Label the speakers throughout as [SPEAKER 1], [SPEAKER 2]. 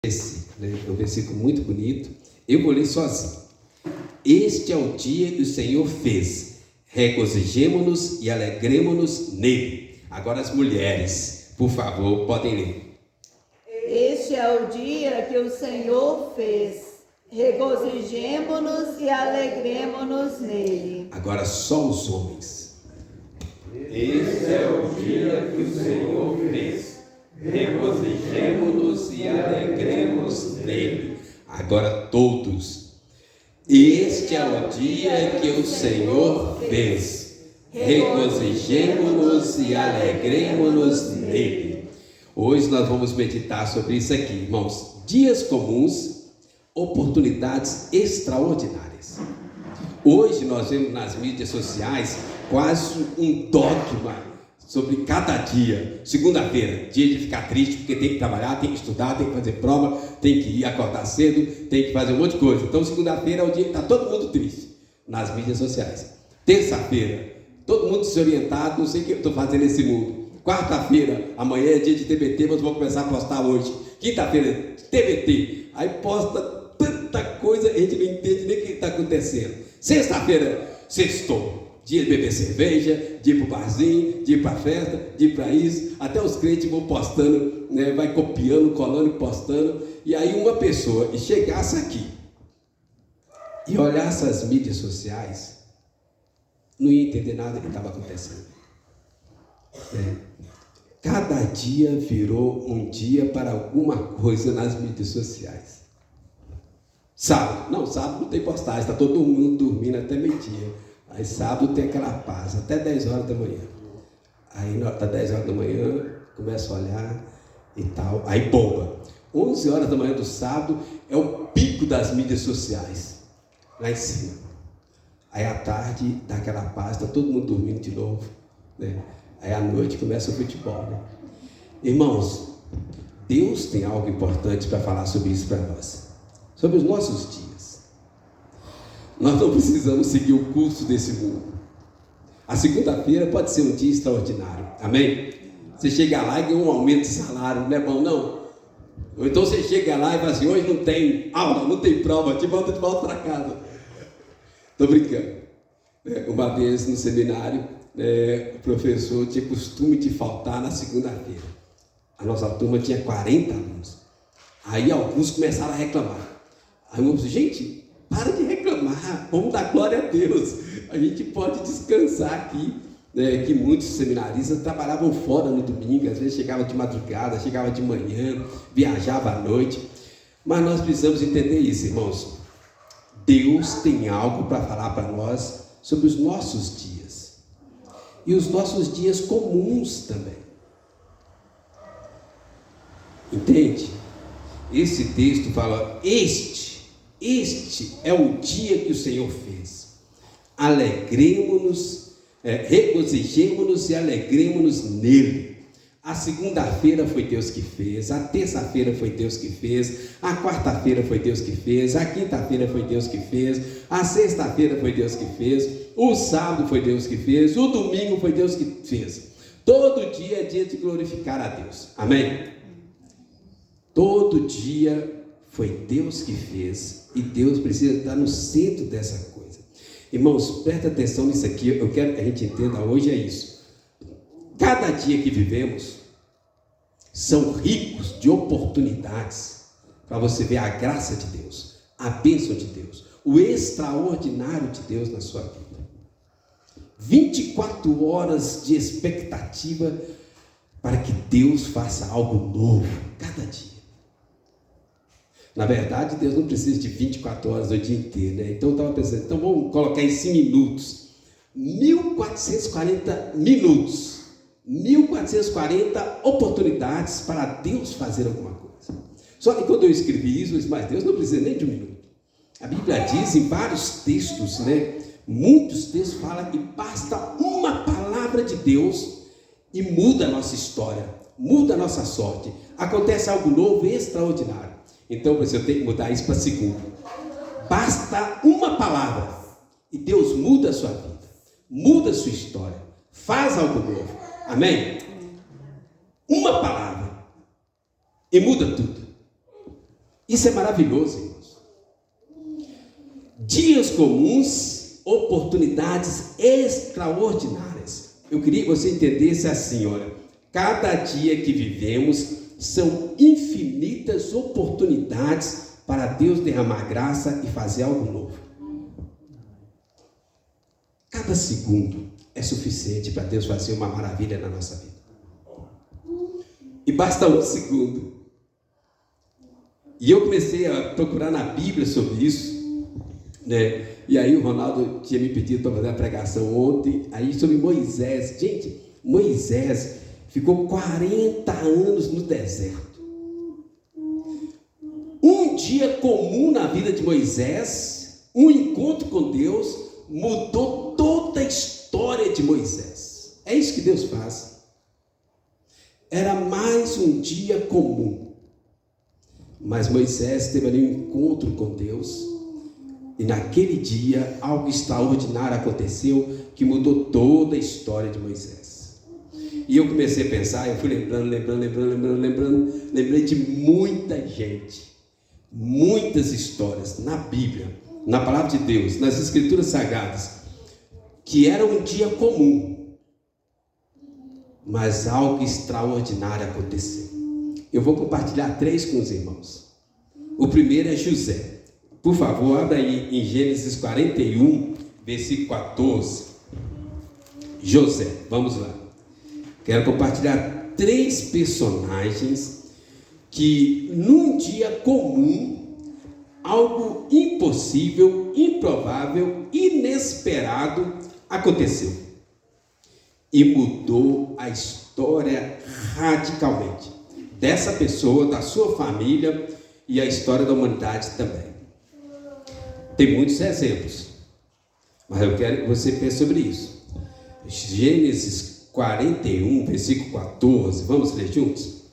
[SPEAKER 1] É um versículo muito bonito. Eu vou ler sozinho. Este é o dia que o Senhor fez. Regozijemo-nos e alegremo-nos nele. Agora as mulheres, por favor, podem ler.
[SPEAKER 2] Este é o dia que o Senhor fez. Regozijemo-nos e alegremo-nos nele.
[SPEAKER 1] Agora só os homens.
[SPEAKER 3] Este é o dia que o Senhor fez. Regozijemo-nos e alegremos nele.
[SPEAKER 1] Agora todos. Este é o dia que o Senhor fez. Regozijemo-nos e alegremo-nos nele. Hoje nós vamos meditar sobre isso aqui, irmãos. Dias comuns, oportunidades extraordinárias. Hoje nós vemos nas mídias sociais quase um dogma sobre cada dia. Segunda-feira, dia de ficar triste porque tem que trabalhar, tem que estudar, tem que fazer prova, tem que ir acordar cedo, tem que fazer um monte de coisa. Então segunda-feira é o dia que está todo mundo triste nas mídias sociais. Terça-feira, todo mundo desorientado, não sei o que eu estou fazendo nesse mundo. Quarta-feira, amanhã é dia de TBT, mas vou começar a postar hoje. Quinta-feira, TBT. Aí posta tanta coisa, a gente não entende nem o que está acontecendo. Sexta-feira, sextou. Dia de beber cerveja, de ir para o barzinho, de ir para a festa, de ir para isso. Até os crentes vão postando, né, vai copiando, colando e postando. E aí uma pessoa e chegasse aqui e olhasse as mídias sociais, não ia entender nada do que estava acontecendo. Cada dia virou um dia para alguma coisa nas mídias sociais. Sábado não tem postagem, está todo mundo dormindo até meio-dia. Aí sábado tem aquela paz, até 10 horas da manhã. Aí tá 10 horas da manhã, começa a olhar e tal, aí bomba. 11 horas da manhã do sábado é o pico das mídias sociais, lá em cima. Aí à tarde dá aquela paz, está todo mundo dormindo de novo, né? Aí à noite começa o futebol, né? Irmãos, Deus tem algo importante para falar sobre isso para nós, sobre os nossos dias. Nós não precisamos seguir o curso desse mundo. A segunda-feira pode ser um dia extraordinário, amém? Você chega lá e ganha um aumento de salário, não é bom não? Ou então você chega lá e fala assim, hoje não tem aula, não tem prova, te volta de volta para casa. Estou brincando. Uma vez no seminário, o professor tinha costume de faltar na segunda-feira. A nossa turma tinha 40 alunos. Aí alguns começaram a reclamar. Aí eu disse, gente, para de reclamar, vamos dar glória a Deus. A gente pode descansar aqui, né? Que muitos seminaristas trabalhavam fora no domingo, às vezes chegava de madrugada, chegava de manhã, viajava à noite. Mas nós precisamos entender isso, irmãos. Deus tem algo para falar para nós sobre os nossos dias. E os nossos dias comuns também. Entende? Esse texto fala, este é o dia que o Senhor fez. Alegremo-nos, regozijemo-nos e alegremo-nos nele. A segunda-feira foi Deus que fez, a terça-feira foi Deus que fez, a quarta-feira foi Deus que fez, a quinta-feira foi Deus que fez, a sexta-feira foi Deus que fez, o sábado foi Deus que fez, o domingo foi Deus que fez. Todo dia é dia de glorificar a Deus, amém? Todo dia foi Deus que fez e Deus precisa estar no centro dessa coisa. Irmãos, presta atenção nisso aqui, eu quero que a gente entenda hoje é isso. Cada dia que vivemos são ricos de oportunidades para você ver a graça de Deus, a bênção de Deus, o extraordinário de Deus na sua vida. 24 horas de expectativa para que Deus faça algo novo cada dia. Na verdade, Deus não precisa de 24 horas o dia inteiro, né? Então eu estava pensando, então vamos colocar em 5 minutos. 1440 minutos. 1440 oportunidades para Deus fazer alguma coisa. Só que quando eu escrevi isso, eu disse, mas Deus não precisa nem de um minuto. A Bíblia diz em vários textos, né? Muitos textos falam que basta uma palavra de Deus e muda a nossa história, muda a nossa sorte. Acontece algo novo e extraordinário. Então, eu tenho que mudar isso para segundo. Basta uma palavra e Deus muda a sua vida, muda a sua história, faz algo novo. Amém? Uma palavra e muda tudo. Isso é maravilhoso, irmãos. Dias comuns, oportunidades extraordinárias. Eu queria que você entendesse assim, olha, cada dia que vivemos são infinitas oportunidades para Deus derramar graça e fazer algo novo. Cada segundo é suficiente para Deus fazer uma maravilha na nossa vida. E basta um segundo. E eu comecei a procurar na Bíblia sobre isso, né? E aí o Ronaldo tinha me pedido para fazer a pregação ontem, aí sobre Moisés. Gente, Moisés ficou 40 anos no deserto. Um dia comum na vida de Moisés, um encontro com Deus, mudou toda a história de Moisés. É isso que Deus faz. Era mais um dia comum, mas Moisés teve ali um encontro com Deus, e naquele dia algo extraordinário aconteceu que mudou toda a história de Moisés. E eu comecei a pensar, eu fui lembrei de muita gente, muitas histórias na Bíblia, na palavra de Deus, nas escrituras sagradas, que era um dia comum, mas algo extraordinário aconteceu. Eu vou compartilhar 3 com os irmãos. O primeiro é José. Por favor, abra aí em Gênesis 41, versículo 14. José, vamos lá. Quero compartilhar 3 personagens que num dia comum, algo impossível, improvável, inesperado aconteceu e mudou a história radicalmente dessa pessoa, da sua família e a história da humanidade também. Tem muitos exemplos, mas eu quero que você pense sobre isso. Gênesis 41, versículo 14, vamos ler juntos?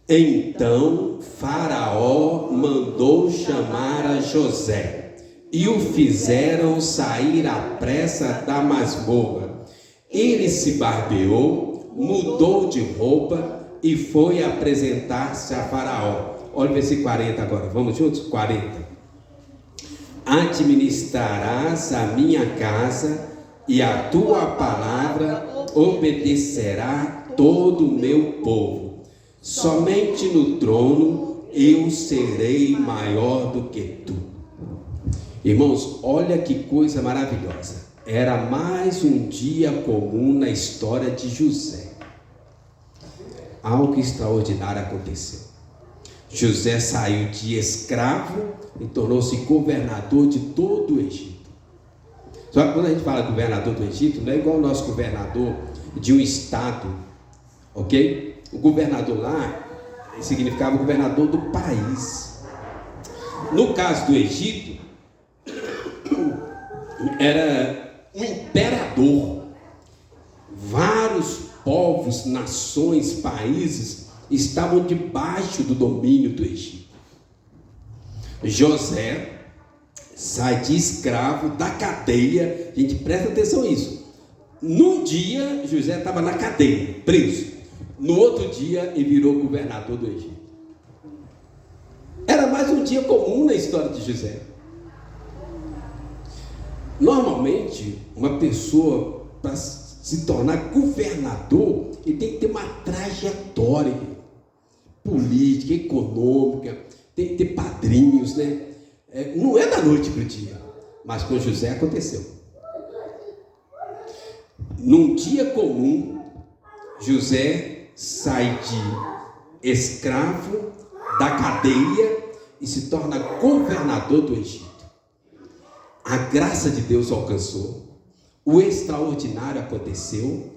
[SPEAKER 1] Então Faraó mandou chamar a José e o fizeram sair à pressa da masmorra. Ele se barbeou, mudou de roupa e foi apresentar-se a Faraó. Olha o versículo 40 agora, vamos juntos? 40. Administrarás a minha casa e a tua palavra obedecerá todo o meu povo. Somente no trono eu serei maior do que tu. Irmãos, olha que coisa maravilhosa. Era mais um dia comum na história de José. Algo extraordinário aconteceu. José saiu de escravo e tornou-se governador de todo o Egito. Só que quando a gente fala governador do Egito, não é igual o nosso governador de um estado, ok? O governador lá significava governador do país. No caso do Egito, era um imperador. Vários povos, nações, países estavam debaixo do domínio do Egito. José sai de escravo da cadeia. Gente, presta atenção nisso. Num dia José estava na cadeia, preso. No outro dia ele virou governador do Egito. Era mais um dia comum na história de José. Normalmente uma pessoa, para se tornar governador, ele tem que ter uma trajetória política, econômica, tem que ter padrinhos, né? Não é da noite para o dia, mas com José aconteceu. Num dia comum, José sai de escravo da cadeia e se torna governador do Egito. A graça de Deus alcançou, o extraordinário aconteceu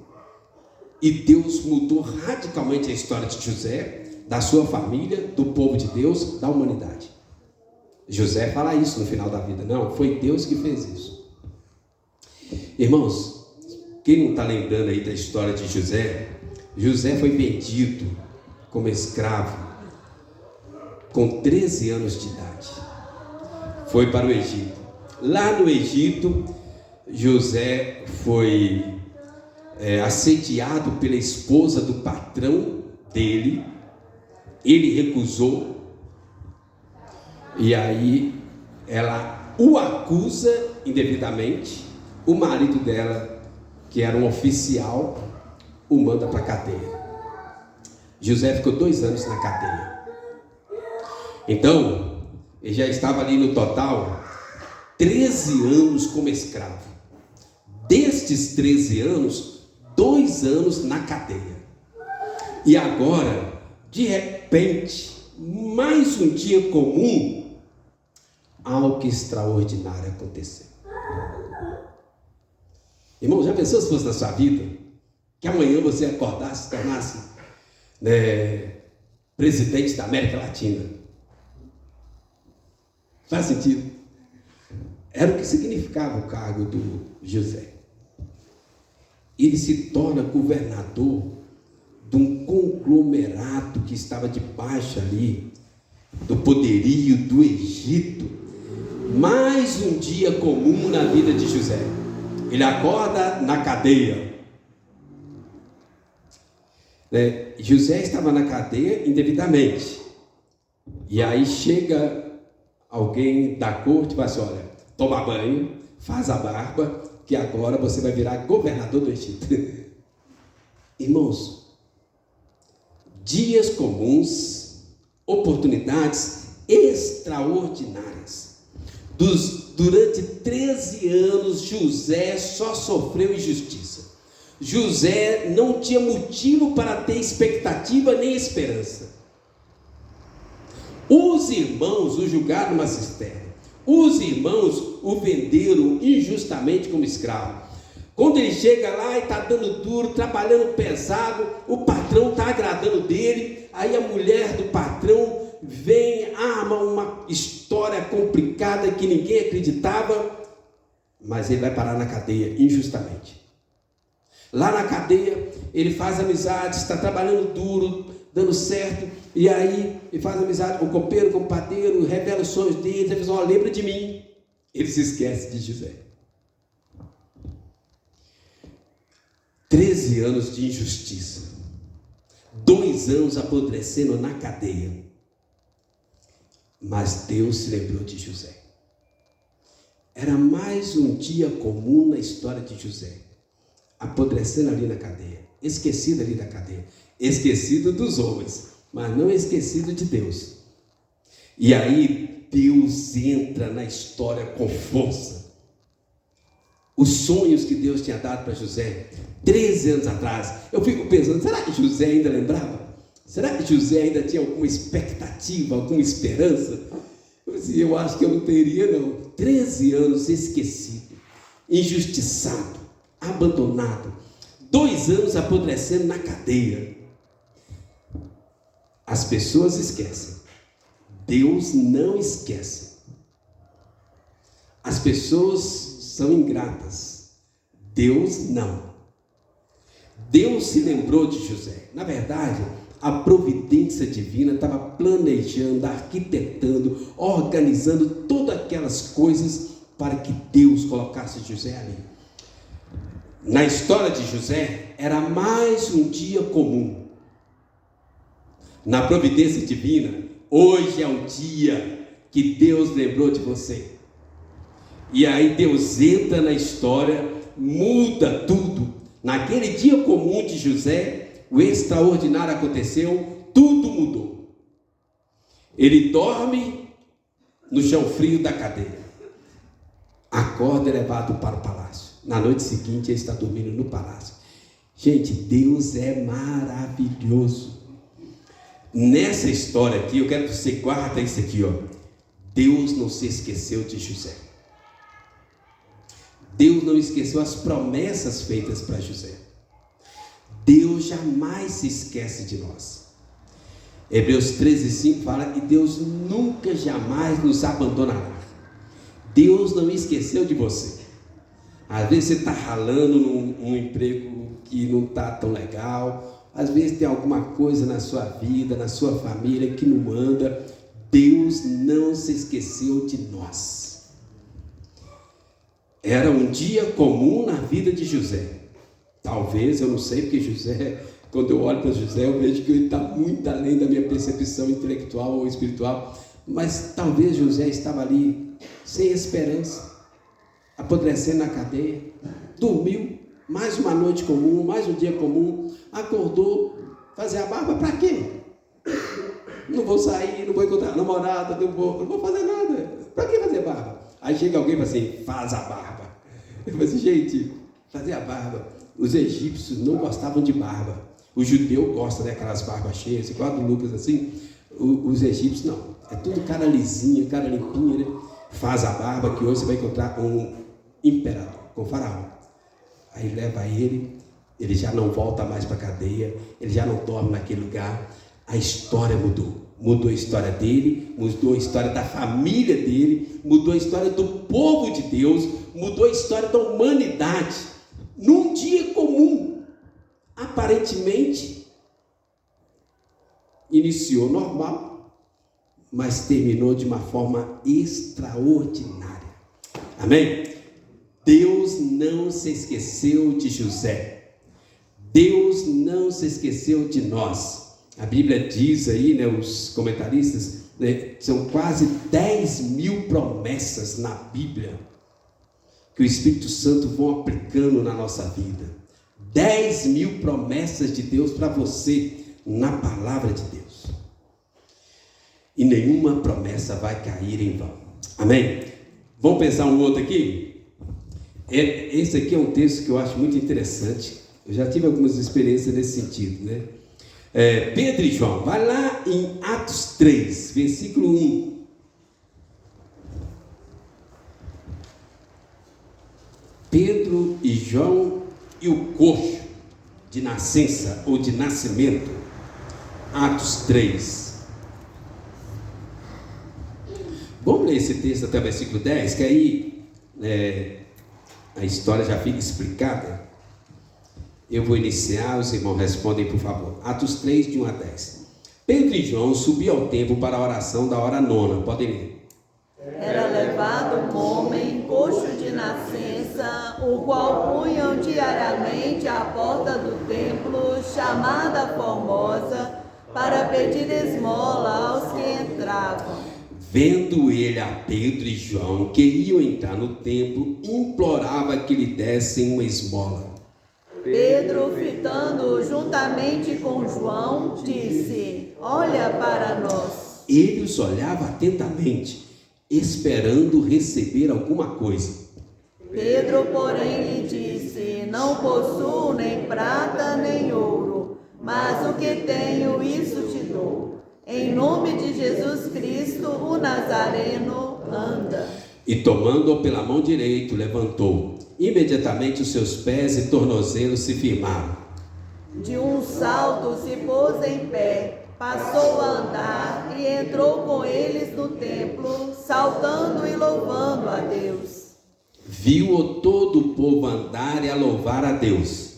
[SPEAKER 1] e Deus mudou radicalmente a história de José, da sua família, do povo de Deus, da humanidade. José fala isso no final da vida. Não, foi Deus que fez isso. Irmãos, quem não está lembrando aí da história de José? José foi vendido como escravo com 13 anos de idade. Foi para o Egito. Lá no Egito, José foi assediado pela esposa do patrão dele. Ele recusou E aí ela o acusa indevidamente. O marido dela, que era um oficial, o manda para a cadeia. José ficou 2 anos na cadeia. Então, ele já estava ali no total 13 anos como escravo. Destes 13 anos, 2 anos na cadeia. E agora, de repente, mais um dia comum, algo extraordinário aconteceu. Irmão, já pensou se fosse na sua vida? Que amanhã você acordasse, se tornasse presidente da América Latina? Faz sentido? Era o que significava o cargo do José. Ele se torna governador de um conglomerado que estava debaixo ali do poderio do Egito. Mais um dia comum na vida de José. Ele acorda na cadeia. José estava na cadeia indevidamente. E aí chega alguém da corte e fala assim: olha, toma banho, faz a barba, que agora você vai virar governador do Egito. Irmãos, dias comuns, oportunidades extraordinárias. Durante 13 anos, José só sofreu injustiça. José não tinha motivo para ter expectativa nem esperança. Os irmãos o julgaram numa cisterna. Os irmãos o venderam injustamente como escravo. Quando ele chega lá e está dando duro, trabalhando pesado, o patrão está agradando dele. Aí a mulher do patrão vem, arma uma história complicada que ninguém acreditava, mas ele vai parar na cadeia injustamente. Lá na cadeia ele faz amizade, está trabalhando duro, dando certo, e aí ele faz amizade com o copeiro, com o padeiro, revela os sonhos dele. Ele diz: ó, lembra de mim. Ele se esquece de José. 13 anos de injustiça, 2 anos apodrecendo na cadeia. Mas Deus se lembrou de José. Era mais um dia comum na história de José, apodrecendo ali na cadeia, esquecido ali da cadeia, esquecido dos homens, mas não esquecido de Deus. E aí Deus entra na história com força. Os sonhos que Deus tinha dado para José 13 anos atrás, eu fico pensando, será que José ainda lembrava? Será que José ainda tinha alguma expectativa, alguma esperança? Eu acho que eu não teria, não. 13 anos esquecido, injustiçado, abandonado, 2 anos apodrecendo na cadeia. As pessoas esquecem, Deus não esquece. As pessoas são ingratas, Deus não. Deus se lembrou de José. Na verdade, a providência divina estava planejando, arquitetando, organizando todas aquelas coisas para que Deus colocasse José ali. Na história de José, era mais um dia comum. Na providência divina, hoje é o dia que Deus lembrou de você. E aí Deus entra na história, muda tudo. Naquele dia comum de José, o extraordinário aconteceu, tudo mudou. Ele dorme no chão frio da cadeia. Acorda e é levado para o palácio. Na noite seguinte ele está dormindo no palácio. Gente, Deus é maravilhoso. Nessa história aqui, eu quero que você guarde isso aqui, ó. Deus não se esqueceu de José. Deus não esqueceu as promessas feitas para José. Deus jamais se esquece de nós. Hebreus 13:5 fala que Deus nunca, jamais nos abandonará. Deus não esqueceu de você. Às vezes você está ralando num emprego que não está tão legal. Às vezes tem alguma coisa na sua vida, na sua família que não anda. Deus não se esqueceu de nós. Era um dia comum na vida de José. Talvez, eu não sei, porque José, quando eu olho para José, eu vejo que ele está muito além da minha percepção intelectual ou espiritual. Mas talvez José estava ali sem esperança, apodrecendo na cadeia, dormiu, mais uma noite comum, mais um dia comum, acordou, fazer a barba para quê? Não vou sair, não vou encontrar namorada, não vou fazer nada. Para que fazer barba? Aí chega alguém e fala assim, faz a barba. Eu falei assim, gente, fazer a barba. Os egípcios não gostavam de barba. O judeu gosta, né, aquelas barbas cheias, igual a do Lucas assim. Os egípcios não. É tudo cara lisinha, cara limpinha, né? Faz a barba, que hoje você vai encontrar um imperador, com faraó. Aí leva ele já não volta mais para a cadeia, ele já não dorme naquele lugar. A história mudou a história dele, mudou a história da família dele, mudou a história do povo de Deus, mudou a história da humanidade. Num dia comum, aparentemente, iniciou normal, mas terminou de uma forma extraordinária. Amém? Deus não se esqueceu de José. Deus não se esqueceu de nós. A Bíblia diz aí, né, os comentaristas, né, são quase 10.000 promessas na Bíblia que o Espírito Santo vão aplicando na nossa vida. 10.000 promessas de Deus para você na palavra de Deus. E nenhuma promessa vai cair em vão. Amém? Vamos pensar um outro aqui? Esse aqui é um texto que eu acho muito interessante. Eu já tive algumas experiências nesse sentido, né? Pedro e João, vai lá em Atos 3, versículo 1. Pedro e João e o coxo de nascença ou de nascimento. Atos 3. Vamos ler esse texto até o versículo 10, que aí a história já fica explicada. Eu vou iniciar, os irmãos respondem, por favor. Atos 3, de 1 a 10. Pedro e João subiam ao templo para a oração da hora nona. Podem ler.
[SPEAKER 2] Era levado um homem coxo de nascença, o qual punham diariamente à porta do templo, chamada Formosa, para pedir esmola aos que entravam.
[SPEAKER 1] Vendo ele a Pedro e João, que iam entrar no templo, implorava que lhe dessem uma esmola.
[SPEAKER 2] Pedro, fitando juntamente com João, disse: olha para nós.
[SPEAKER 1] Ele os olhava atentamente, esperando receber alguma coisa.
[SPEAKER 2] Pedro, porém, lhe disse: não possuo nem prata nem ouro, mas o que tenho, isso te dou. Em nome de Jesus Cristo, o Nazareno, anda.
[SPEAKER 1] E tomando-o pela mão direita, levantou. Imediatamente os seus pés e tornozelos se firmaram.
[SPEAKER 2] De um salto se pôs em pé, passou a andar e entrou com eles no templo, saltando e louvando a Deus.
[SPEAKER 1] Viu-o todo o povo andar e a louvar a Deus.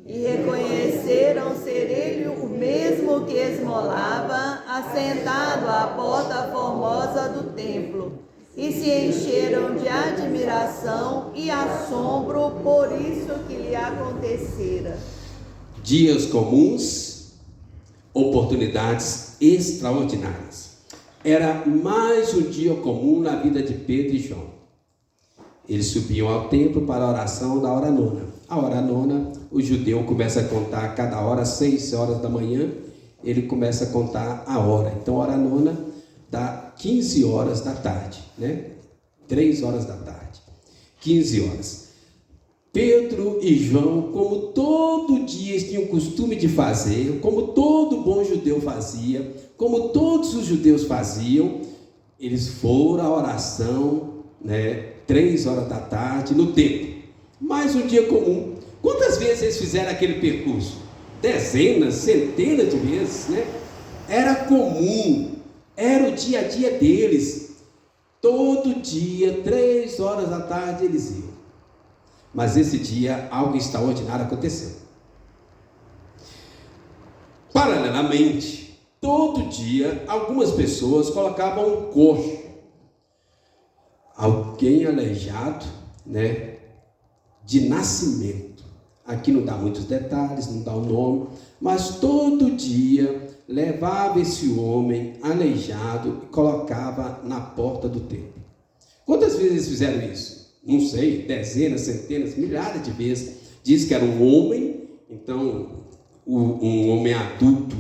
[SPEAKER 2] E reconheceram ser ele o mesmo que esmolava, assentado à porta formosa do templo. E se encheram de admiração e assombro por isso que lhe acontecera.
[SPEAKER 1] Dias comuns, oportunidades extraordinárias. Era mais um dia comum na vida de Pedro e João. Eles subiam ao templo para a oração da hora nona. A hora nona, o judeu começa a contar cada hora, 6 horas da manhã, ele começa a contar a hora. Então, a hora nona dá 15 horas da tarde, né? 3 horas da tarde, 15 horas. Pedro e João, como todo dia eles tinham o costume de fazer, como todo bom judeu fazia, como todos os judeus faziam, eles foram à oração, né? 3 horas da tarde no templo. Mais um dia comum. Quantas vezes eles fizeram aquele percurso? Dezenas, centenas de vezes, né? Era comum. Era o dia a dia deles. Todo dia, 3 horas da tarde, eles iam. Mas esse dia, algo extraordinário aconteceu. Paralelamente, todo dia, algumas pessoas colocavam um coxo, alguém aleijado, né, de nascimento. Aqui não dá muitos detalhes, não dá o nome, mas todo dia levava esse homem aleijado e colocava na porta do templo. Quantas vezes eles fizeram isso? Não sei, dezenas, centenas, milhares de vezes. Diz que era um homem, então um homem adulto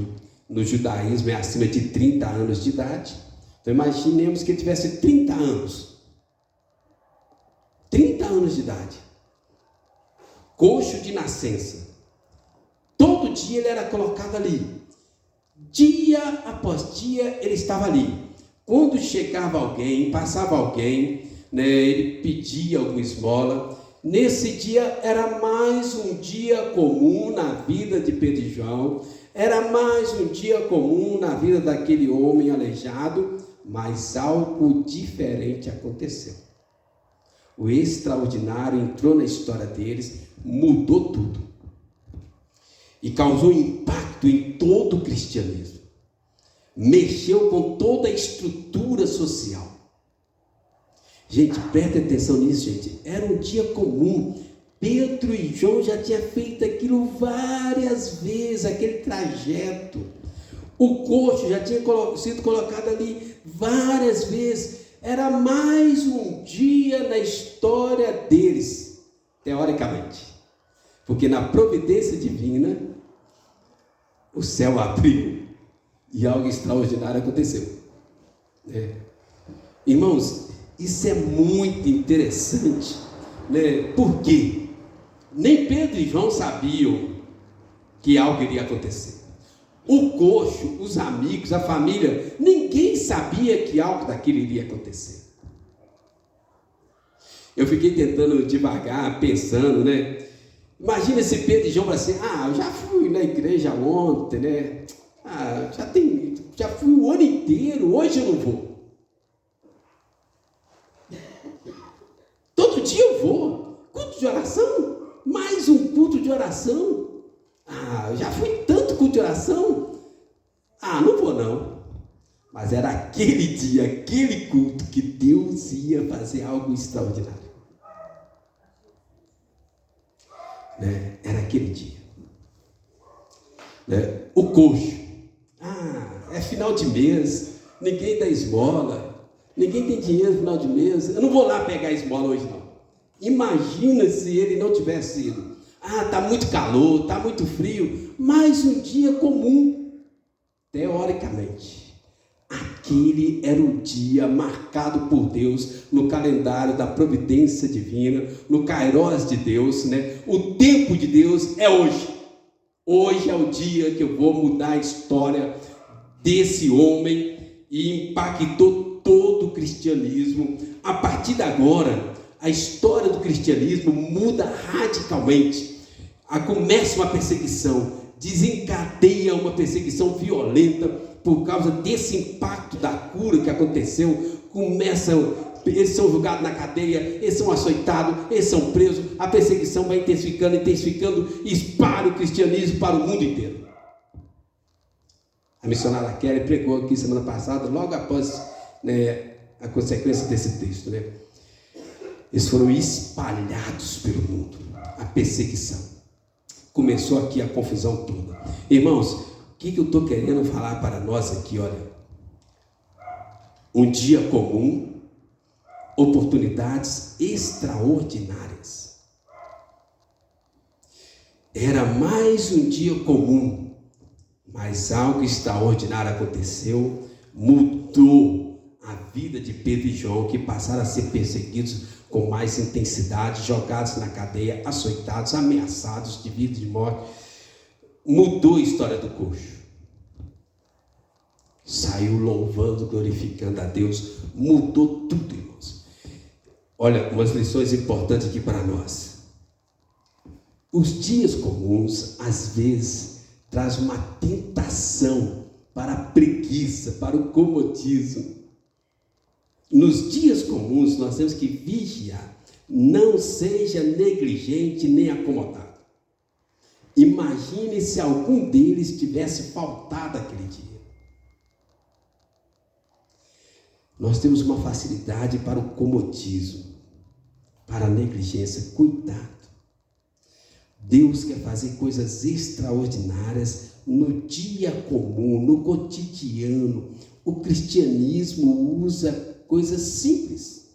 [SPEAKER 1] no judaísmo é acima de 30 anos de idade. Então imaginemos que ele tivesse 30 anos. 30 anos de idade. Coxo de nascença. Todo dia ele era colocado ali. Dia após dia ele estava ali. Quando chegava alguém, passava alguém, né, ele pedia alguma esmola. Nesse dia era mais um dia comum na vida de Pedro e João. Era mais um dia comum na vida daquele homem aleijado, mas algo diferente aconteceu. O extraordinário entrou na história deles, mudou tudo e causou impacto em todo o cristianismo. Mexeu com toda a estrutura social. Gente, preste atenção nisso, gente. Era um dia comum. Pedro e João já tinham feito aquilo várias vezes, aquele trajeto. O coxo já tinha sido colocado ali várias vezes. Era mais um dia na história deles, teoricamente. Porque na providência divina, o céu abriu e algo extraordinário aconteceu. Irmãos, isso é muito interessante, né? Por quê? Nem Pedro e João sabiam que algo iria acontecer. O coxo, os amigos, a família, ninguém sabia que algo daquilo iria acontecer. Eu fiquei tentando devagar, pensando, né? Imagina se Pedro e João falam assim: eu já fui na igreja ontem, né? Já fui o ano inteiro, hoje eu não vou. Todo dia eu vou. Culto de oração? Mais um culto de oração? Já fui tanto culto de oração? Não vou não. Mas era aquele dia, aquele culto que Deus ia fazer algo extraordinário. Era aquele dia. O coxo. É final de mês, ninguém dá esmola, ninguém tem dinheiro no final de mês, eu não vou lá pegar esmola hoje não. Imagina se ele não tivesse ido. Está muito calor, está muito frio, mais um dia comum. Teoricamente, aquele era o dia marcado por Deus no calendário da providência divina, no Kairos de Deus, né? O tempo de Deus é hoje. Hoje é o dia que eu vou mudar a história desse homem e impactou todo o cristianismo. A partir de agora, a história do cristianismo muda radicalmente. Começa uma perseguição, desencadeia uma perseguição violenta por causa desse impacto da cura que aconteceu. Eles são julgados na cadeia, eles são açoitados, eles são presos, a perseguição vai intensificando, e espalha o cristianismo para o mundo inteiro. A missionária Kelly pregou aqui semana passada, logo após, né, a consequência desse texto, né? Eles foram espalhados pelo mundo, a perseguição. Começou aqui a confusão toda. Irmãos, o que eu estou querendo falar para nós aqui? Olha, um dia comum, oportunidades extraordinárias. Era mais um dia comum, mas algo extraordinário aconteceu, mudou a vida de Pedro e João, que passaram a ser perseguidos com mais intensidade, jogados na cadeia, açoitados, ameaçados de vida e de morte. Mudou a história do coxo. Saiu louvando, glorificando a Deus. Mudou tudo, irmãos. Olha, umas lições importantes aqui para nós. Os dias comuns, às vezes, trazem uma tentação para a preguiça, para o comodismo. Nos dias comuns, nós temos que vigiar. Não seja negligente nem acomodado. Imagine se algum deles tivesse faltado aquele dia. Nós temos uma facilidade para o comodismo, para a negligência. Cuidado. Deus quer fazer coisas extraordinárias no dia comum, no cotidiano. O cristianismo usa coisas simples.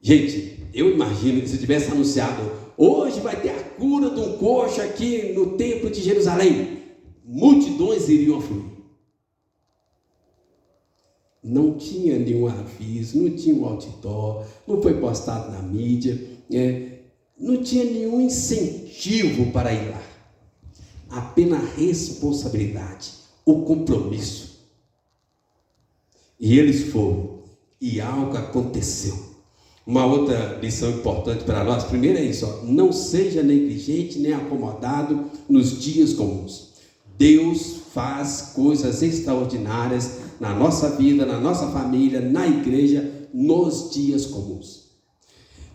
[SPEAKER 1] Gente, eu imagino que se tivesse anunciado, hoje vai ter a cura de um coxo aqui no templo de Jerusalém, multidões iriam afluir. Não tinha nenhum aviso, não tinha um outdoor, não foi postado na mídia, não tinha nenhum incentivo para ir lá. Apenas a responsabilidade, o compromisso. E eles foram, e algo aconteceu. Uma outra lição importante para nós, primeiro é isso, não seja negligente nem acomodado nos dias comuns. Deus faz coisas extraordinárias na nossa vida, na nossa família, na igreja, nos dias comuns.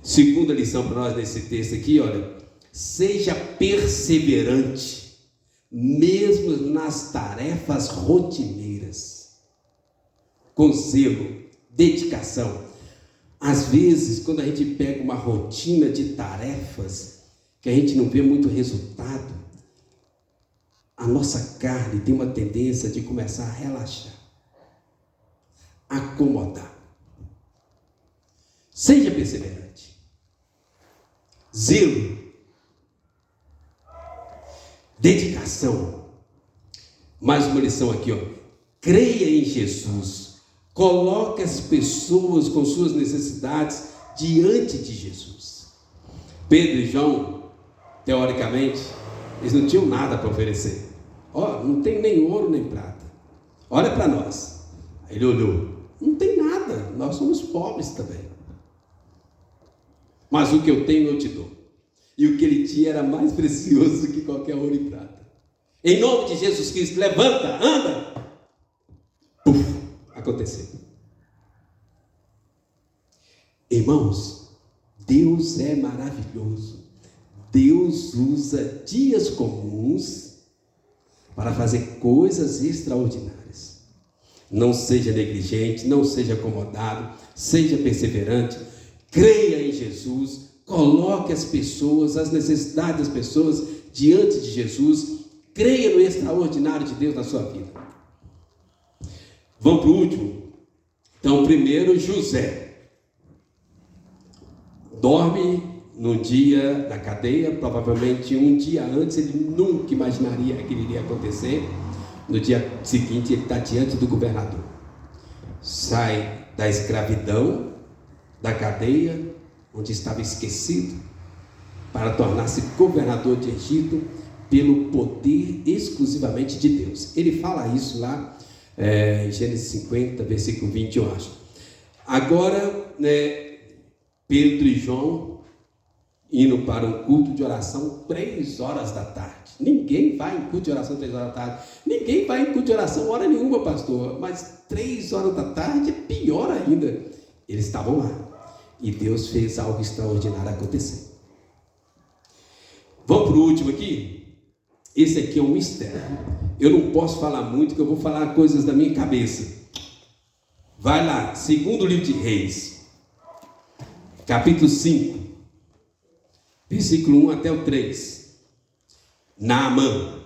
[SPEAKER 1] Segunda lição para nós nesse texto aqui, olha, seja perseverante, mesmo nas tarefas rotineiras, com zelo, dedicação. Às vezes, quando a gente pega uma rotina de tarefas, que a gente não vê muito resultado, a nossa carne tem uma tendência de começar a relaxar, acomodar. Seja perseverante, zelo, dedicação. Mais uma lição aqui, creia em Jesus, coloque as pessoas com suas necessidades diante de Jesus. Pedro e João, teoricamente, eles não tinham nada para oferecer. Não tem nem ouro nem prata, olha para nós. Aí ele olhou, não tem nada, nós somos pobres também, mas o que eu tenho eu te dou. E o que ele tinha era mais precioso do que qualquer ouro e prata. Em nome de Jesus Cristo, levanta, anda. Puf, aconteceu. Irmãos, Deus é maravilhoso. Deus usa dias comuns para fazer coisas extraordinárias. Não seja negligente, não seja acomodado, seja perseverante, creia em Jesus, coloque as pessoas, as necessidades das pessoas diante de Jesus, creia no extraordinário de Deus na sua vida. Vamos para o último. Então, primeiro, José dorme num dia na cadeia, provavelmente um dia antes, ele nunca imaginaria que iria acontecer. No dia seguinte, ele está diante do governador. Sai da escravidão, da cadeia, onde estava esquecido, para tornar-se governador de Egito, pelo poder exclusivamente de Deus. Ele fala isso lá, em Gênesis 50, versículo 20, eu acho. Agora, Pedro e João indo para um culto de oração 3 horas da tarde. Ninguém vai em culto de oração 3 horas da tarde. Ninguém vai em culto de oração hora nenhuma, pastor. Mas 3 horas da tarde é pior ainda. Eles estavam lá. E Deus fez algo extraordinário acontecer. Vamos para o último aqui? Esse aqui é um mistério. Eu não posso falar muito, porque eu vou falar coisas da minha cabeça. Vai lá, segundo livro de Reis, capítulo 5. Versículo 1 até o 3. Naamã.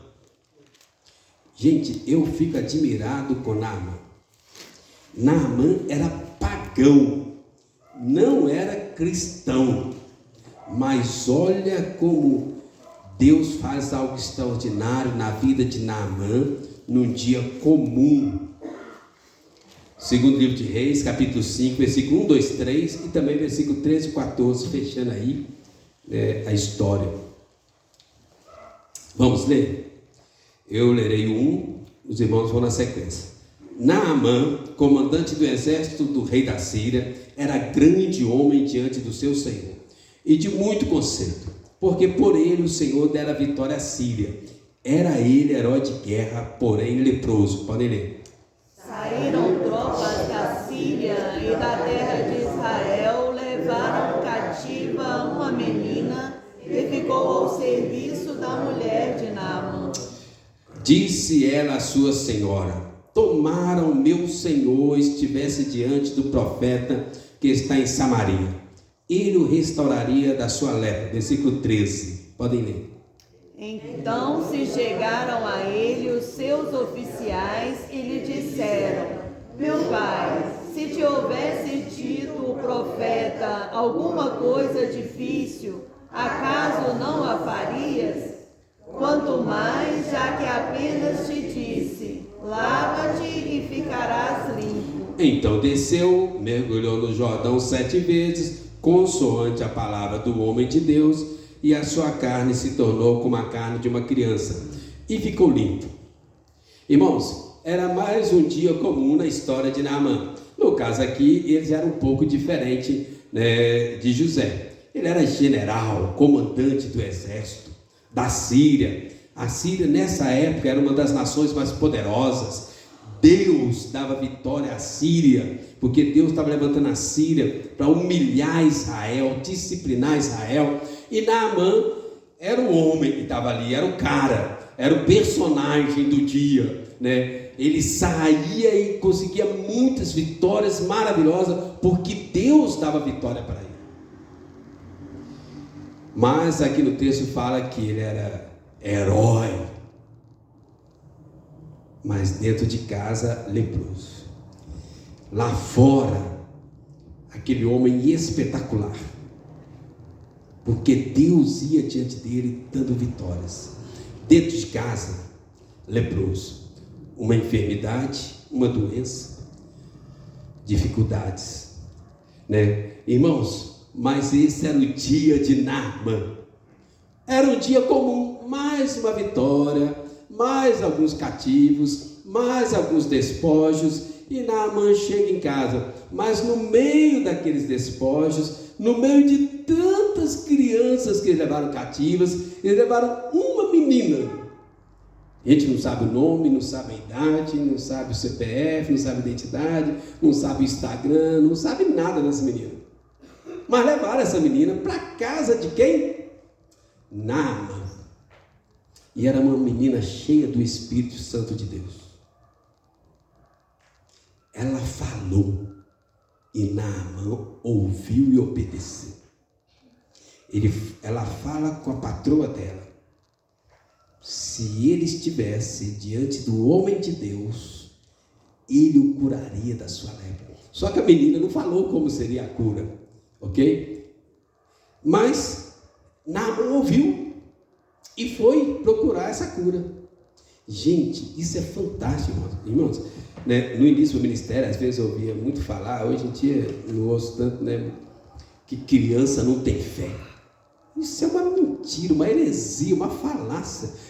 [SPEAKER 1] Gente, eu fico admirado com Naamã. Naamã era pagão, não era cristão. Mas olha como Deus faz algo extraordinário na vida de Naamã, num dia comum. Segundo livro de Reis, capítulo 5, versículo 1, 2, 3 e também versículo 13 e 14, fechando aí a história. Vamos ler? Eu lerei os irmãos vão na sequência. Naamã, comandante do exército do rei da Síria, era grande homem diante do seu Senhor e de muito conceito, porque por ele o Senhor dera vitória à Síria. Era ele herói de guerra, porém leproso. Podem ler.
[SPEAKER 2] Saíram tropas da Síria e da terra de Israel, levaram cativa uma menina e ficou ao serviço da mulher de Naamã.
[SPEAKER 1] Disse ela à sua senhora: tomaram meu senhor estivesse diante do profeta que está em Samaria. ele o restauraria da sua lepra. Versículo 13, podem ler.
[SPEAKER 2] Então se chegaram a ele os seus oficiais e lhe disseram: meu pai, se te houvesse dito o profeta alguma coisa difícil, acaso não a farias? Quanto mais, já que apenas te disse: lava-te e ficarás limpo.
[SPEAKER 1] Então desceu, mergulhou no Jordão 7 vezes, consoante a palavra do homem de Deus, e a sua carne se tornou como a carne de uma criança, e ficou limpo. Irmãos, era mais um dia comum na história de Naamã. No caso aqui, eles eram um pouco diferente, né, de José. Ele era general, comandante do exército da Síria. A Síria nessa época era uma das nações mais poderosas. Deus dava vitória à Síria, porque Deus estava levantando a Síria para humilhar Israel, disciplinar Israel. E Naamã era o homem que estava ali, era o cara, era o personagem do dia, né? Ele saía e conseguia muitas vitórias maravilhosas, porque Deus dava vitória para ele. Mas aqui no texto fala que ele era herói, mas dentro de casa leproso. Lá fora, aquele homem espetacular, porque Deus ia diante dele dando vitórias. Dentro de casa, leproso. Uma enfermidade, uma doença, dificuldades, né? Irmãos, mas esse era o dia de Naamã. Era um dia comum, mais uma vitória, mais alguns cativos, mais alguns despojos, e Naamã chega em casa. Mas no meio daqueles despojos, no meio de tantas crianças que eles levaram cativas, eles levaram uma menina. A gente não sabe o nome, não sabe a idade, não sabe o CPF, não sabe a identidade, não sabe o Instagram, não sabe nada dessa menina. Mas levaram essa menina para casa de quem? Naamã. E era uma menina cheia do Espírito Santo de Deus. Ela falou e Naamã ouviu e obedeceu. Ela fala com a patroa dela. Se ele estivesse diante do homem de Deus, ele o curaria da sua lepra. Só que a menina não falou como seria a cura, ok? Mas Naamã ouviu e foi procurar essa cura. Gente, isso é fantástico, irmãos. Né? No início do ministério, às vezes eu ouvia muito falar, hoje em dia não ouço tanto, né, que criança não tem fé. Isso é uma mentira, uma heresia, uma falácia.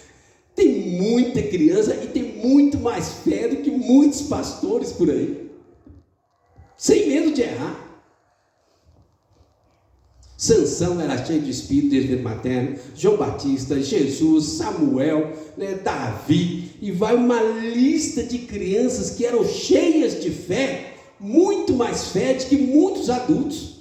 [SPEAKER 1] Tem muita criança e tem muito mais fé do que muitos pastores por aí, sem medo de errar. Sansão era cheio de espírito desde o materno, João Batista, Jesus, Samuel, né, Davi, e vai uma lista de crianças que eram cheias de fé, muito mais fé do que muitos adultos.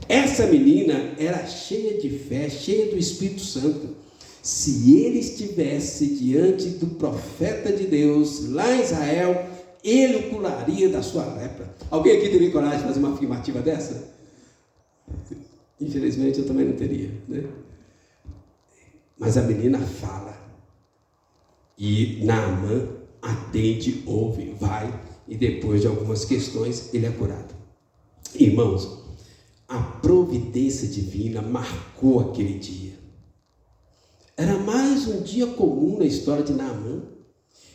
[SPEAKER 1] Essa menina era cheia de fé, cheia do Espírito Santo. Se ele estivesse diante do profeta de Deus, lá em Israel, ele o curaria da sua lepra. Alguém aqui teria coragem de fazer uma afirmativa dessa? Infelizmente eu também não teria, né? Mas a menina fala. E Naamã atende, ouve, vai, e depois de algumas questões, ele é curado. Irmãos, a providência divina marcou aquele dia. Era mais um dia comum na história de Naamã.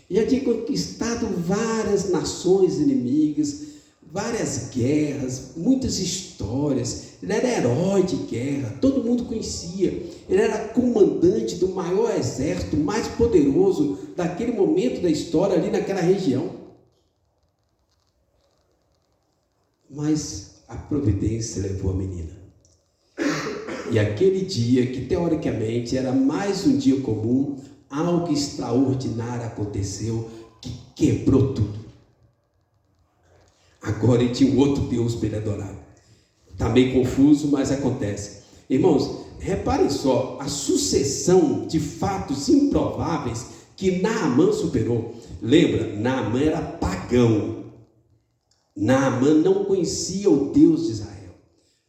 [SPEAKER 1] Já tinha conquistado várias nações inimigas, várias guerras, muitas histórias. Ele era herói de guerra, todo mundo conhecia. Ele era comandante do maior exército, mais poderoso daquele momento da história ali naquela região. Mas a providência levou a menina. E aquele dia, que teoricamente era mais um dia comum, algo extraordinário aconteceu que quebrou tudo. Agora ele tinha um outro Deus para ele adorar. Está meio confuso, mas acontece. Irmãos, reparem só a sucessão de fatos improváveis que Naamã superou. Lembra, Naamã era pagão. Naamã não conhecia o Deus de Israel.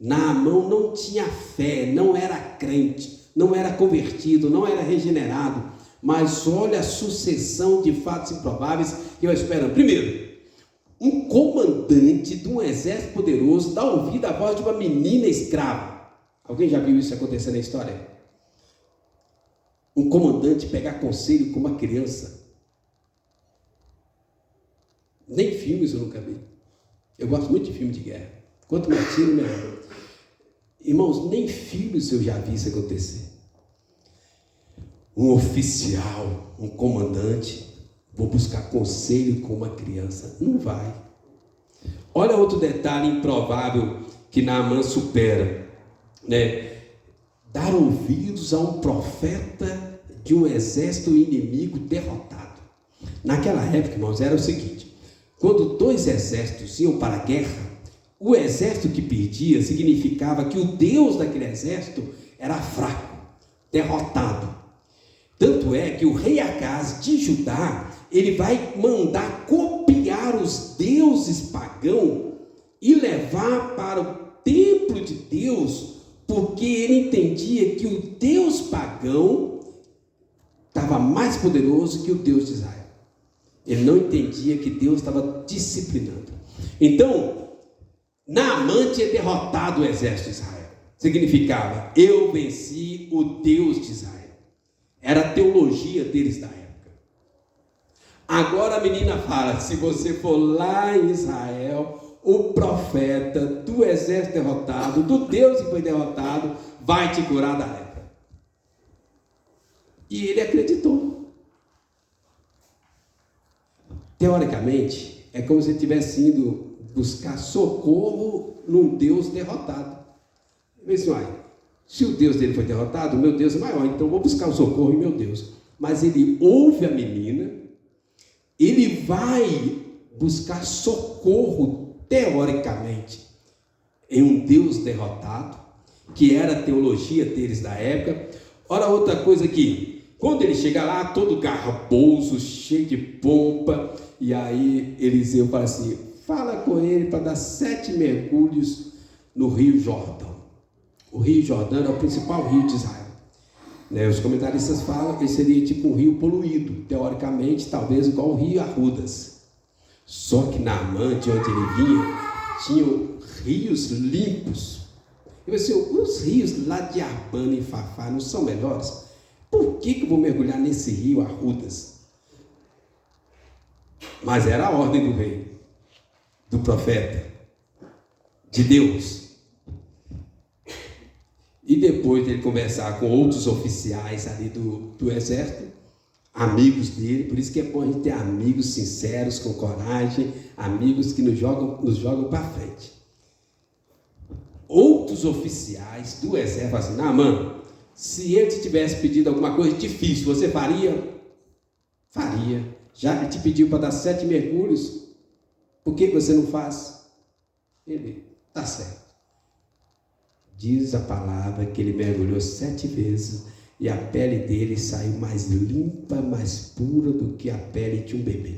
[SPEAKER 1] Naamã não tinha fé, não era crente, não era convertido, não era regenerado. Mas olha a sucessão de fatos improváveis que eu espero. Primeiro, um comandante de um exército poderoso dá ouvido à voz de uma menina escrava. Alguém já viu isso acontecer na história? Um comandante pegar conselho com uma criança. Nem filmes eu nunca vi. Eu gosto muito de filme de guerra. Quanto mais tiro, melhor. Irmãos, nem filmes eu já vi isso acontecer. Um oficial, um comandante, vou buscar conselho com uma criança. Não vai. Olha outro detalhe improvável que Naamã supera, né? Dar ouvidos a um profeta de um exército inimigo derrotado. Naquela época, irmãos, era o seguinte: quando dois exércitos iam para a guerra, o exército que perdia significava que o Deus daquele exército era fraco, derrotado. Tanto é que o rei Acaz de Judá, ele vai mandar copiar os deuses pagãos e levar para o templo de Deus, porque ele entendia que o Deus pagão estava mais poderoso que o Deus de Israel. Ele não entendia que Deus estava disciplinando. Então, Naamã tinha derrotado o exército de Israel. Significava, eu venci o Deus de Israel. Era a teologia deles da época. Agora a menina fala: se você for lá em Israel, o profeta do exército derrotado, do Deus que foi derrotado, vai te curar da lepra. E ele acreditou. Teoricamente, é como se ele tivesse ido buscar socorro num Deus derrotado. Ele disse: se o Deus dele foi derrotado, o meu Deus é maior, então vou buscar o socorro em meu Deus. Mas ele ouve a menina, ele vai buscar socorro, teoricamente, em um Deus derrotado, que era a teologia deles da época. Ora, outra coisa aqui, quando ele chega lá, todo garboso, cheio de pompa, e aí Eliseu fala assim: fala com ele para dar 7 mergulhos no Rio Jordão. O Rio Jordão é o principal rio de Israel. Os comentaristas falam que seria tipo um rio poluído, teoricamente, talvez igual o rio Arrudas. Só que Naamã, de onde ele vinha, tinham rios limpos. Eu pensei: os rios lá de Abana e Fafá não são melhores? Por que eu vou mergulhar nesse rio Arrudas? Mas era a ordem do rei, do profeta, de Deus. E depois de ele conversar com outros oficiais ali do exército, amigos dele, por isso que é bom a gente ter amigos sinceros, com coragem, amigos que nos jogam para frente. Outros oficiais do exército falam assim: Naamã, se ele te tivesse pedido alguma coisa difícil, você faria? Faria. Já que te pediu para dar 7 mergulhos, por que você não faz? Ele: tá certo. Diz a palavra que ele mergulhou 7 vezes e a pele dele saiu mais limpa, mais pura do que a pele de um bebê.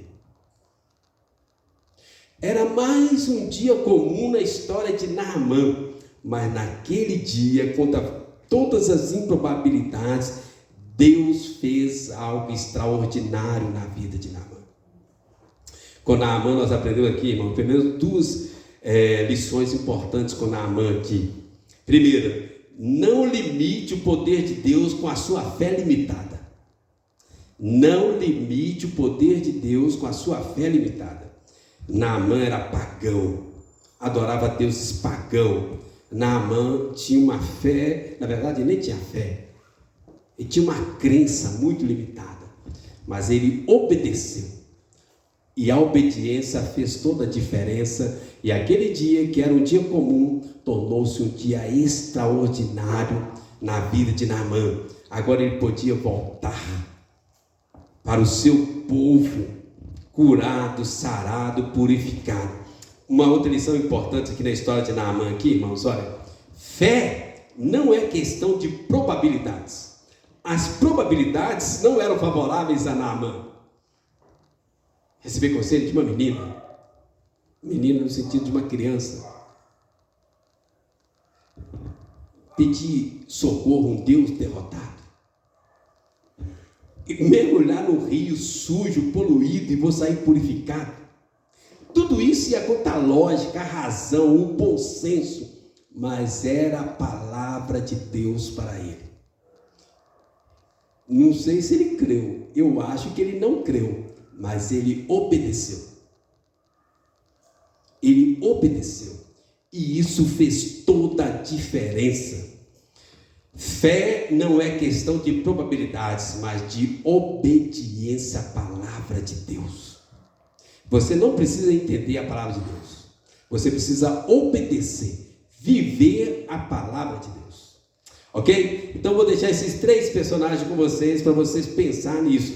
[SPEAKER 1] Era mais um dia comum na história de Naamã, mas naquele dia, contra todas as improbabilidades, Deus fez algo extraordinário na vida de Naamã. Com Naamã nós aprendemos aqui, irmão, primeiro 2 lições importantes com Naamã aqui. Primeiro, não limite o poder de Deus com a sua fé limitada. Não limite o poder de Deus com a sua fé limitada. Naamã era pagão, adorava deuses pagãos. Naamã tinha uma fé, na verdade ele nem tinha fé, ele tinha uma crença muito limitada, mas ele obedeceu. E a obediência fez toda a diferença. E aquele dia, que era um dia comum, tornou-se um dia extraordinário na vida de Naamã. Agora ele podia voltar para o seu povo, curado, sarado, purificado. Uma outra lição importante aqui na história de Naamã, aqui, irmãos, olha: fé não é questão de probabilidades. As probabilidades não eram favoráveis a Naamã. Receber conselho de uma menina no sentido de uma criança. pedir socorro a um Deus derrotado? Mergulhar no rio sujo, poluído, e vou sair purificado? Tudo isso ia contar a lógica, a razão, o bom senso, mas era a palavra de Deus para ele. Não sei se ele creu, eu acho que ele não creu, mas ele obedeceu. Ele obedeceu, e isso fez toda a diferença. Fé não é questão de probabilidades, mas de obediência à palavra de Deus. Você não precisa entender a palavra de Deus, você precisa obedecer, viver a palavra de Deus, ok? Então vou deixar esses 3 personagens com vocês, para vocês pensarem nisso.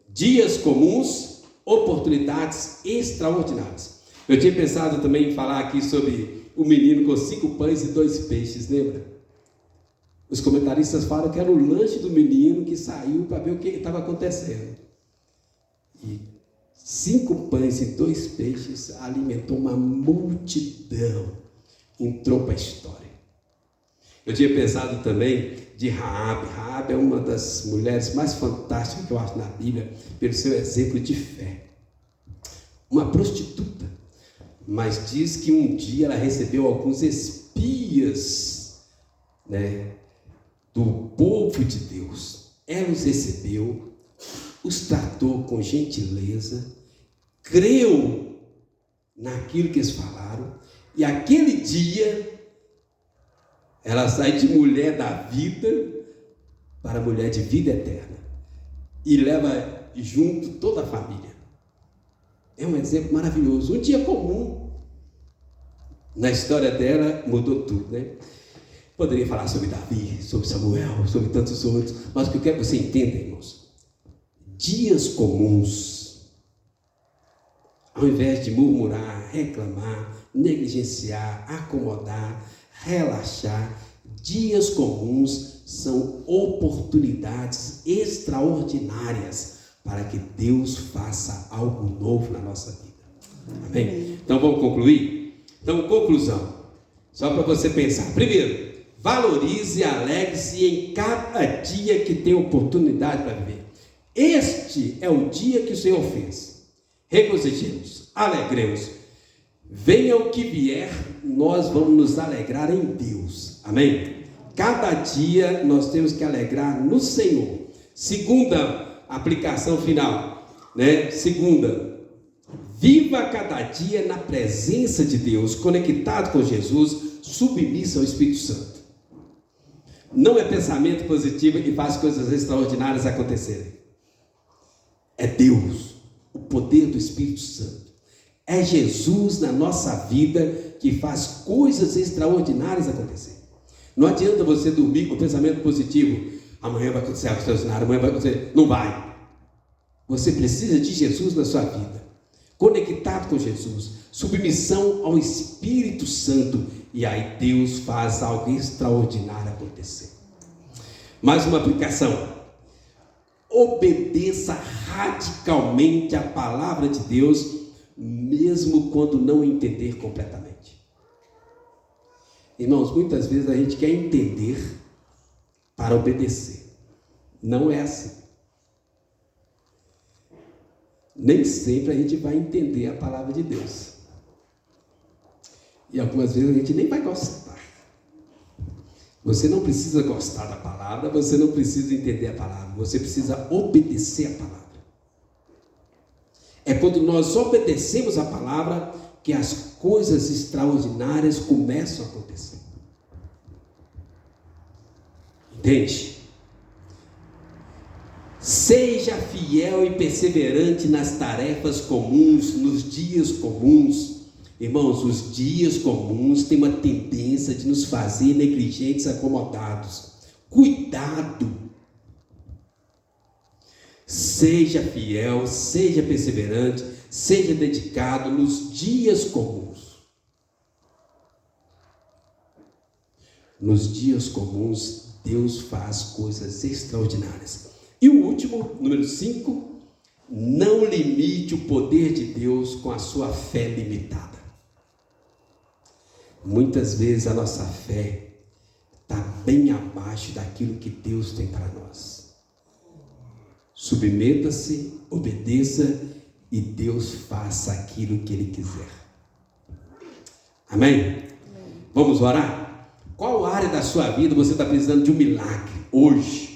[SPEAKER 1] Dias comuns, oportunidades extraordinárias. Eu tinha pensado também em falar aqui sobre o menino com 5 pães e 2 peixes, lembra? Os comentaristas falam que era o lanche do menino que saiu para ver o que estava acontecendo. E 5 pães e 2 peixes alimentou uma multidão. Entrou para a história. Eu tinha pensado também de Raabe. Raabe é uma das mulheres mais fantásticas que eu acho na Bíblia, pelo seu exemplo de fé. Uma prostituta. Mas diz que um dia ela recebeu alguns espias, do povo de Deus. Ela os recebeu, os tratou com gentileza, creu naquilo que eles falaram, e aquele dia ela sai de mulher da vida para mulher de vida eterna, e leva junto toda a família. É um exemplo maravilhoso. Um dia comum na história dela mudou tudo, Poderia falar sobre Davi, sobre Samuel, sobre tantos outros, mas o que eu quero que você entenda, irmãos, dias comuns, ao invés de murmurar, reclamar, negligenciar, acomodar, relaxar, dias comuns são oportunidades extraordinárias para que Deus faça algo novo na nossa vida. Amém? Então vamos concluir? Então, conclusão, só para você pensar. Primeiro, valorize e alegre-se em cada dia que tem oportunidade para viver. Este é o dia que o Senhor fez. Regozijemos, alegremos. Venha o que vier, nós vamos nos alegrar em Deus. Amém? Cada dia nós temos que alegrar no Senhor. Segunda aplicação final, Segunda, viva cada dia na presença de Deus, conectado com Jesus, submisso ao Espírito Santo. Não é pensamento positivo que faz coisas extraordinárias acontecerem. É Deus, o poder do Espírito Santo. É Jesus na nossa vida que faz coisas extraordinárias acontecerem. Não adianta você dormir com pensamento positivo. Amanhã vai acontecer algo extraordinário, amanhã vai acontecer. Não vai. Você precisa de Jesus na sua vida. Conectado com Jesus. Submissão ao Espírito Santo. E aí Deus faz algo extraordinário acontecer. Mais uma aplicação. Obedeça radicalmente a palavra de Deus, mesmo quando não entender completamente. Irmãos, muitas vezes a gente quer entender para obedecer. Não é assim. Nem sempre a gente vai entender a palavra de Deus. E algumas vezes a gente nem vai gostar. Você não precisa gostar da palavra, você não precisa entender a palavra, você precisa obedecer a palavra. É quando nós obedecemos a palavra que as coisas extraordinárias começam a acontecer. Entende? Seja fiel e perseverante nas tarefas comuns, nos dias comuns. Irmãos, os dias comuns têm uma tendência de nos fazer negligentes, acomodados. Cuidado! Seja fiel, seja perseverante, seja dedicado nos dias comuns. Nos dias comuns, Deus faz coisas extraordinárias. E o último, número 5, não limite o poder de Deus com a sua fé limitada. Muitas vezes a nossa fé está bem abaixo daquilo que Deus tem para nós. Submeta-se, obedeça e Deus faça aquilo que Ele quiser. Amém? Vamos orar? Qual área da sua vida você está precisando de um milagre hoje?